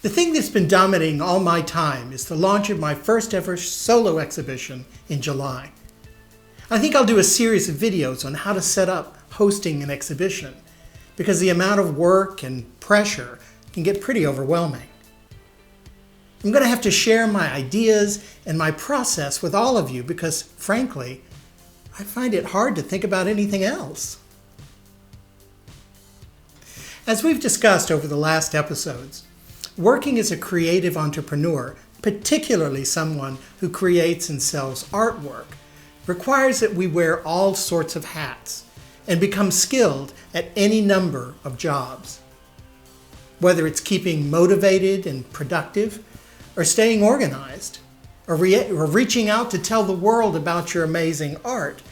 The thing that's been dominating all my time is the launch of my first ever solo exhibition in July. I think I'll do a series of videos on how to set up hosting an exhibition, because the amount of work and pressure can get pretty overwhelming. I'm going to have to share my ideas and my process with all of you because, frankly, I find it hard to think about anything else. As we've discussed over the last episodes, working as a creative entrepreneur, particularly someone who creates and sells artwork, requires that we wear all sorts of hats and become skilled at any number of jobs. Whether it's keeping motivated and productive, or staying organized, or reaching out to tell the world about your amazing art,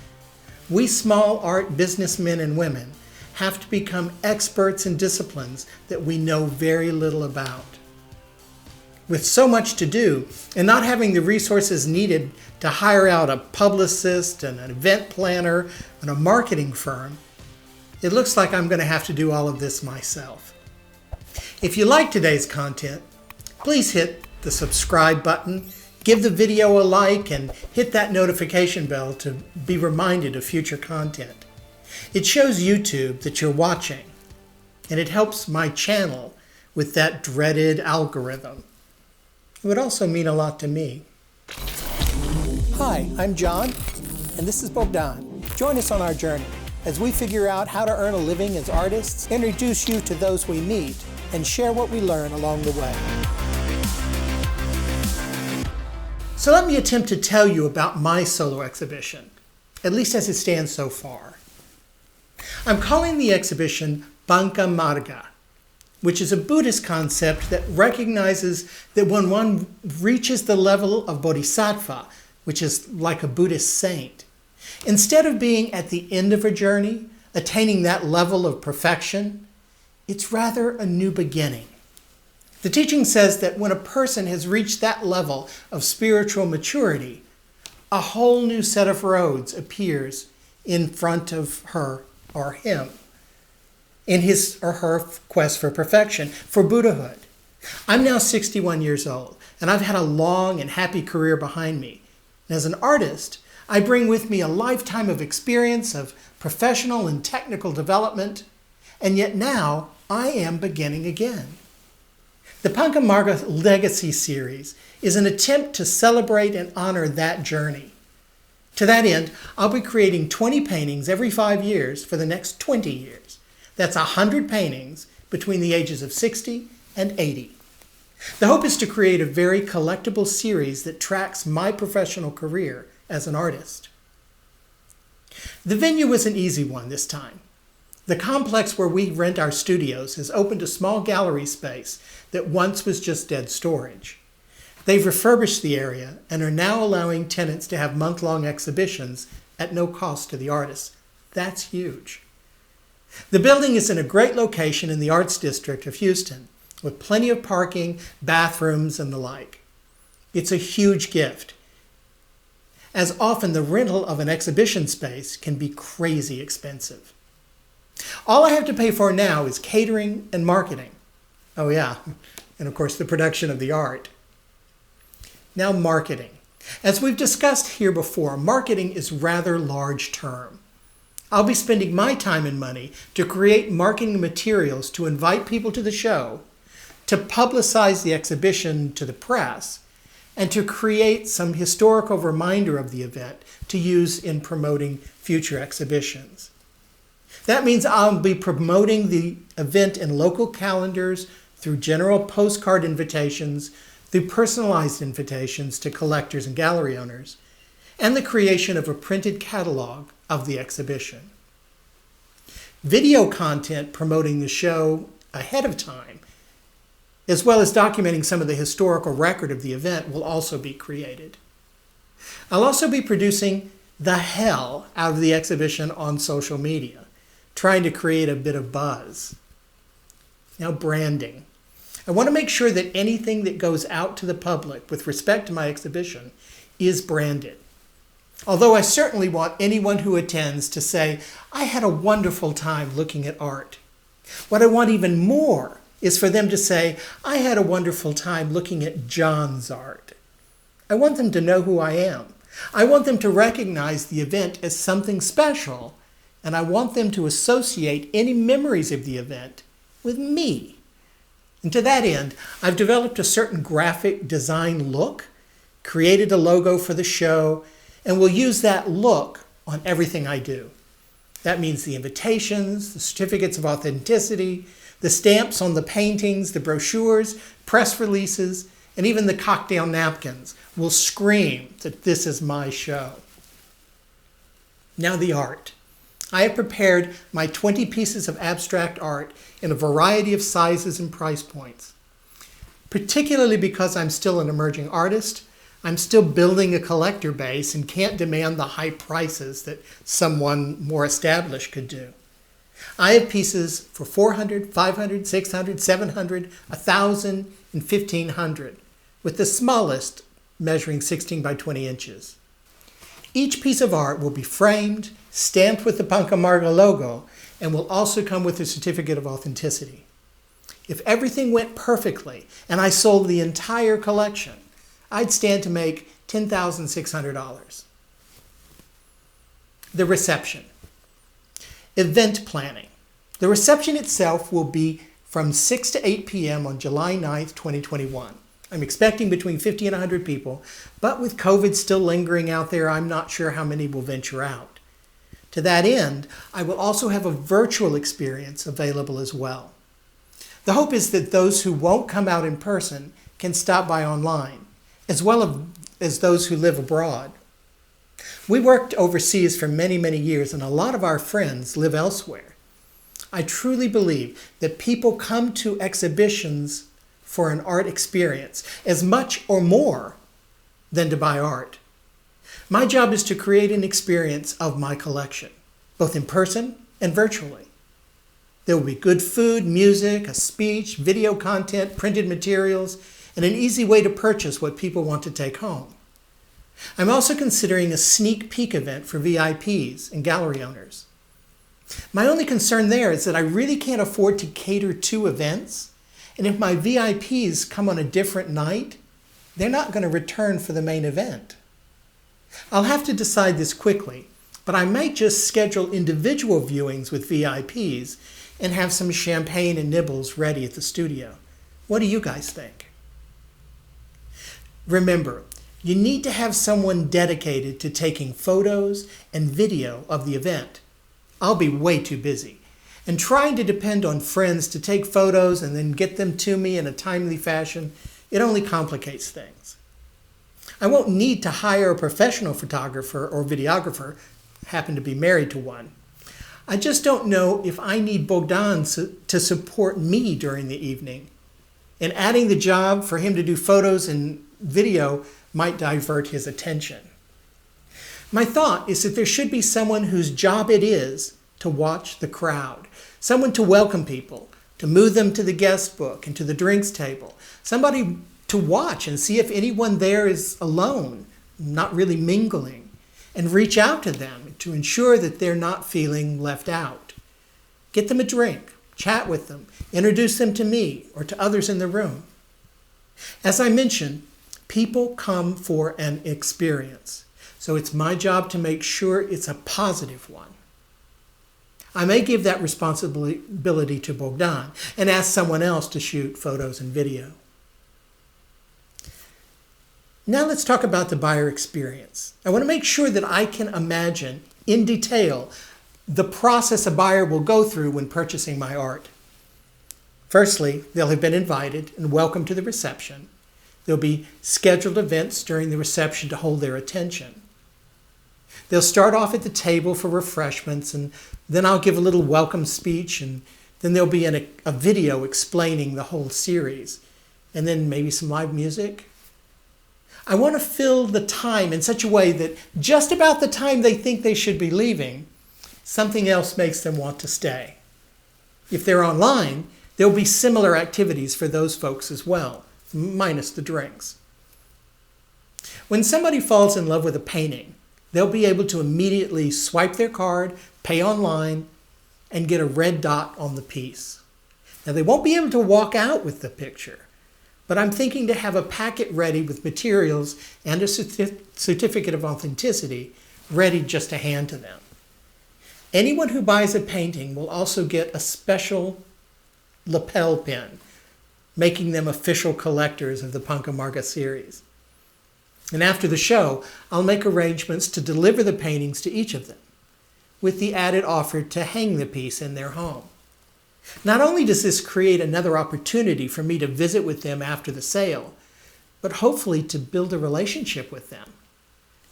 we small art businessmen and women have to become experts in disciplines that we know very little about. With so much to do and not having the resources needed to hire out a publicist and an event planner and a marketing firm, it looks like I'm going to have to do all of this myself. If you like today's content, please hit the subscribe button, give the video a like, and hit that notification bell to be reminded of future content. It shows YouTube that you're watching, and it helps my channel with that dreaded algorithm. It would also mean a lot to me. Hi, I'm John, and this is Bogdan. Join us on our journey as we figure out how to earn a living as artists, introduce you to those we meet, and share what we learn along the way. So let me attempt to tell you about my solo exhibition, at least as it stands so far. I'm calling the exhibition Panca Marga, which is a Buddhist concept that recognizes that when one reaches the level of Bodhisattva, which is like a Buddhist saint, instead of being at the end of a journey, attaining that level of perfection, it's rather a new beginning. The teaching says that when a person has reached that level of spiritual maturity, a whole new set of roads appears in front of her or him in his or her quest for perfection, for Buddhahood. I'm now 61 years old, and I've had a long and happy career behind me. And as an artist, I bring with me a lifetime of experience of professional and technical development, and yet now I am beginning again. The Panca Marga Legacy Series is an attempt to celebrate and honor that journey. To that end, I'll be creating 20 paintings every 5 years for the next 20 years. That's 100 paintings between the ages of 60 and 80. The hope is to create a very collectible series that tracks my professional career as an artist. The venue was an easy one this time. The complex where we rent our studios has opened a small gallery space that once was just dead storage. They've refurbished the area and are now allowing tenants to have month-long exhibitions at no cost to the artists. That's huge. The building is in a great location in the Arts District of Houston, with plenty of parking, bathrooms, and the like. It's a huge gift, as often the rental of an exhibition space can be crazy expensive. All I have to pay for now is catering and marketing. Oh yeah, and of course the production of the art. Now marketing. As we've discussed here before, marketing is a rather large term. I'll be spending my time and money to create marketing materials to invite people to the show, to publicize the exhibition to the press, and to create some historical reminder of the event to use in promoting future exhibitions. That means I'll be promoting the event in local calendars, through general postcard invitations, through personalized invitations to collectors and gallery owners, and the creation of a printed catalog of the exhibition. Video content promoting the show ahead of time, as well as documenting some of the historical record of the event, will also be created. I'll also be producing the hell out of the exhibition on social media, trying to create a bit of buzz. Now, branding. I want to make sure that anything that goes out to the public with respect to my exhibition is branded. Although I certainly want anyone who attends to say, I had a wonderful time looking at art. What I want even more is for them to say, I had a wonderful time looking at John's art. I want them to know who I am. I want them to recognize the event as something special, and I want them to associate any memories of the event with me. And to that end, I've developed a certain graphic design look, created a logo for the show, and will use that look on everything I do. That means the invitations, the certificates of authenticity, the stamps on the paintings, the brochures, press releases, and even the cocktail napkins will scream that this is my show. Now the art. I have prepared my 20 pieces of abstract art in a variety of sizes and price points. Particularly because I'm still an emerging artist, I'm still building a collector base and can't demand the high prices that someone more established could do. I have pieces for $400, $500, $600, $700, $1,000, and $1,500, with the smallest measuring 16 by 20 inches. Each piece of art will be framed, stamped with the Panca Marga logo, and will also come with a certificate of authenticity. If everything went perfectly and I sold the entire collection, I'd stand to make $10,600. The reception. Event planning. The reception itself will be from 6 to 8 p.m. on July 9th, 2021. I'm expecting between 50 and 100 people, but with COVID still lingering out there, I'm not sure how many will venture out. To that end, I will also have a virtual experience available as well. The hope is that those who won't come out in person can stop by online, as well as those who live abroad. We worked overseas for many, many years, and a lot of our friends live elsewhere. I truly believe that people come to exhibitions for an art experience as much or more than to buy art. My job is to create an experience of my collection, both in person and virtually. There will be good food, music, a speech, video content, printed materials, and an easy way to purchase what people want to take home. I'm also considering a sneak peek event for VIPs and gallery owners. My only concern there is that I really can't afford to cater 2 events, and if my VIPs come on a different night, they're not going to return for the main event. I'll have to decide this quickly, but I might just schedule individual viewings with VIPs and have some champagne and nibbles ready at the studio. What do you guys think? Remember, you need to have someone dedicated to taking photos and video of the event. I'll be way too busy, and trying to depend on friends to take photos and then get them to me in a timely fashion, it only complicates things. I won't need to hire a professional photographer or videographer, happen to be married to one. I just don't know if I need Bogdan to support me during the evening, and adding the job for him to do photos and video might divert his attention. My thought is that there should be someone whose job it is to watch the crowd, someone to welcome people, to move them to the guest book and to the drinks table, somebody to watch and see if anyone there is alone, not really mingling, and reach out to them to ensure that they're not feeling left out. Get them a drink, chat with them, introduce them to me or to others in the room. As I mentioned, people come for an experience, so it's my job to make sure it's a positive one. I may give that responsibility to Bogdan and ask someone else to shoot photos and video. Now let's talk about the buyer experience. I want to make sure that I can imagine in detail the process a buyer will go through when purchasing my art. Firstly, they'll have been invited and welcomed to the reception. There'll be scheduled events during the reception to hold their attention. They'll start off at the table for refreshments, and then I'll give a little welcome speech, and then there'll be a video explaining the whole series, and then maybe some live music. I want to fill the time in such a way that just about the time they think they should be leaving, something else makes them want to stay. If they're online, there'll be similar activities for those folks as well, minus the drinks. When somebody falls in love with a painting, they'll be able to immediately swipe their card, pay online, and get a red dot on the piece. Now, they won't be able to walk out with the picture, but I'm thinking to have a packet ready with materials and a certificate of authenticity ready just to hand to them. Anyone who buys a painting will also get a special lapel pin, making them official collectors of the Panca Marga series. And after the show, I'll make arrangements to deliver the paintings to each of them, with the added offer to hang the piece in their home. Not only does this create another opportunity for me to visit with them after the sale, but hopefully to build a relationship with them.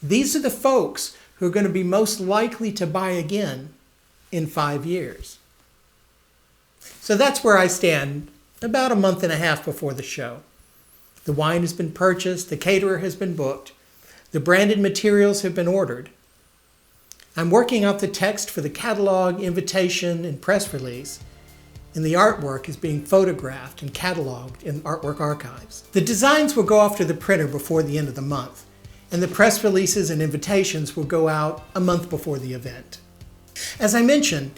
These are the folks who are going to be most likely to buy again in 5 years. So that's where I stand about a month and a half before the show. The wine has been purchased, the caterer has been booked, the branded materials have been ordered. I'm working out the text for the catalog, invitation, and press release, and the artwork is being photographed and cataloged in Artwork Archives. The designs will go off to the printer before the end of the month, and the press releases and invitations will go out a month before the event. As I mentioned,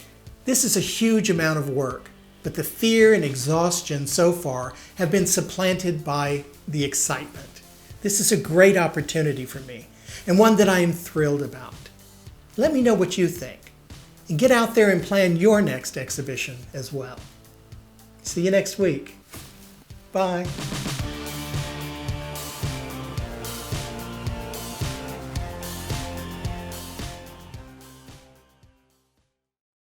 this is a huge amount of work, but the fear and exhaustion so far have been supplanted by the excitement. This is a great opportunity for me, and one that I am thrilled about. Let me know what you think, and get out there and plan your next exhibition as well. See you next week. Bye.